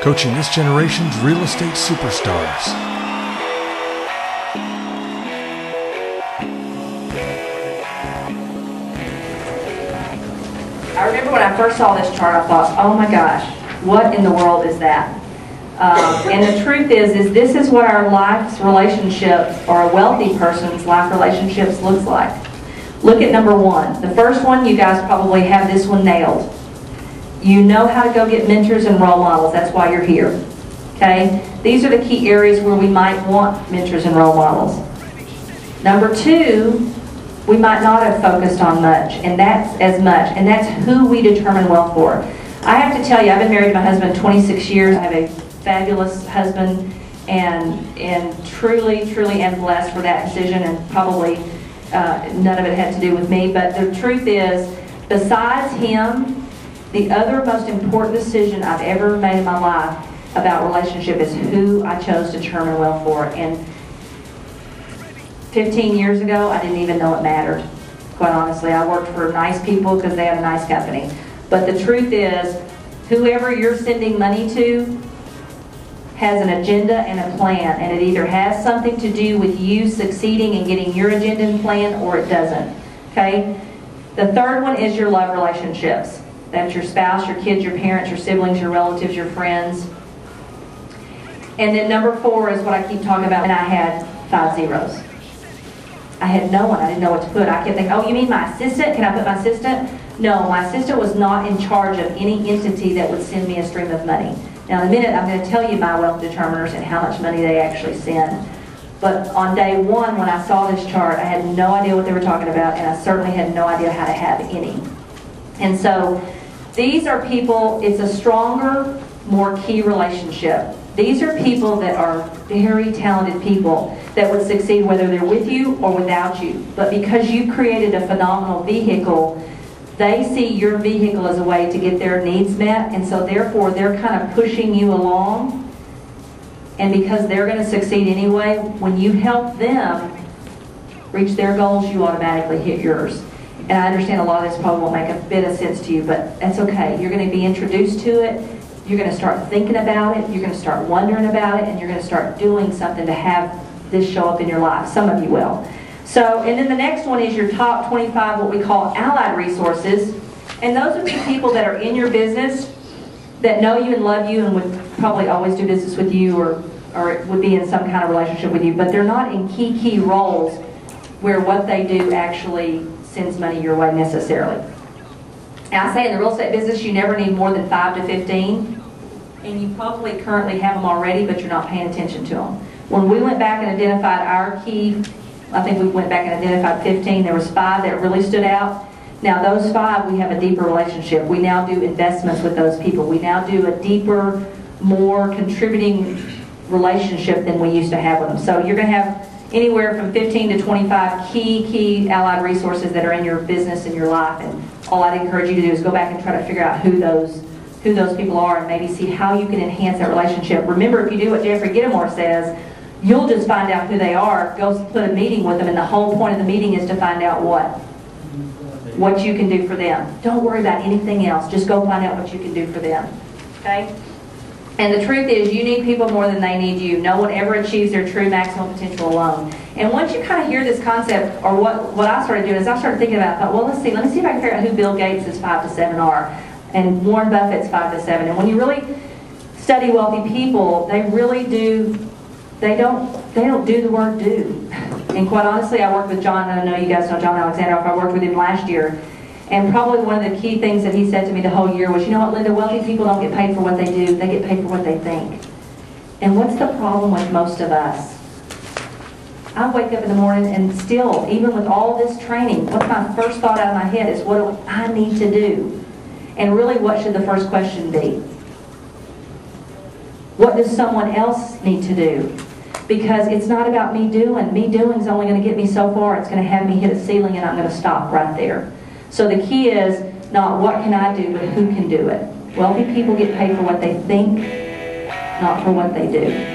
coaching this generation's real estate superstars. I remember when I first saw this chart, I thought, oh my gosh, what in the world is that? And the truth is this is what our life's relationships, or a wealthy person's life relationships, looks like. Look at number one. The first one, you guys probably have this one nailed. You know how to go get mentors and role models. That's why you're here. Okay? These are the key areas where we might want mentors and role models. Number two, we might not have focused on much, and that's who we determine wealth for. I have to tell you, I've been married to my husband 26 years. I have a fabulous husband, and truly am blessed for that decision, and probably none of it had to do with me. But the truth is, besides him, the other most important decision I've ever made in my life about relationship is who I chose to determine wealth for. And 15 years ago, I didn't even know it mattered. Quite honestly, I worked for nice people because they had a nice company. But the truth is, whoever you're sending money to has an agenda and a plan, and it either has something to do with you succeeding and getting your agenda and plan, or it doesn't. Okay? The third one is your love relationships. That's your spouse, your kids, your parents, your siblings, your relatives, your friends. And then number four is what I keep talking about, and I had 5 zeros. I had no one. I didn't know what to put. I kept thinking, oh, you mean my assistant? Can I put my assistant? No, my assistant was not in charge of any entity that would send me a stream of money. Now, in a minute, I'm going to tell you my wealth determiners and how much money they actually send. But on day one, when I saw this chart, I had no idea what they were talking about, and I certainly had no idea how to have any. And so, these are people, it's a stronger, more key relationship. These are people that are very talented people that would succeed whether they're with you or without you. But because you created a phenomenal vehicle, they see your vehicle as a way to get their needs met, and so therefore they're kind of pushing you along. And because they're going to succeed anyway, when you help them reach their goals, you automatically hit yours. And I understand a lot of this probably won't make a bit of sense to you, but that's okay. You're going to be introduced to it. You're going to start thinking about it. You're going to start wondering about it, and you're going to start doing something to have this show up in your life. Some of you will. So, and then the next one is your top 25, what we call allied resources. And those are the people that are in your business that know you and love you and would probably always do business with you, or would be in some kind of relationship with you, but they're not in key roles where what they do actually sends money your way necessarily. And I say in the real estate business, you never need more than 5 to 15, and you probably currently have them already, but you're not paying attention to them. When we went back and identified our key, I think we went back and identified 15, there was 5 that really stood out. Now those 5, we have a deeper relationship. We now do investments with those people. We now do a deeper, more contributing relationship than we used to have with them. So you're going to have anywhere from 15 to 25 key allied resources that are in your business and your life, and all I'd encourage you to do is go back and try to figure out who those people are, and maybe see how you can enhance that relationship. Remember, if you do what Jeffrey Gittimore says, you'll just find out who they are, go put a meeting with them, and the whole point of the meeting is to find out what you can do for them. Don't worry about anything else, just go find out what you can do for them. Okay? And the truth is, you need people more than they need you. No one ever achieves their true maximum potential alone. And once you kind of hear this concept, or what I started doing is I started thinking about it. I thought, well, let me see if I can figure out who Bill Gates' 5 to 7 are, and Warren Buffett's 5 to 7. And when you really study wealthy people, they really do, they don't do the word do. And quite honestly, I worked with John, and I know you guys know John Alexandroff. I worked with him last year. And probably one of the key things that he said to me the whole year was, you know what, Linda, wealthy people don't get paid for what they do, they get paid for what they think. And what's the problem with most of us? I wake up in the morning and still, even with all this training, what's my first thought out of my head is, what do I need to do? And really, what should the first question be? What does someone else need to do? Because it's not about me doing. Me doing is only going to get me so far. It's going to have me hit a ceiling, and I'm going to stop right there. So the key is not what can I do, but who can do it. Wealthy people get paid for what they think, not for what they do.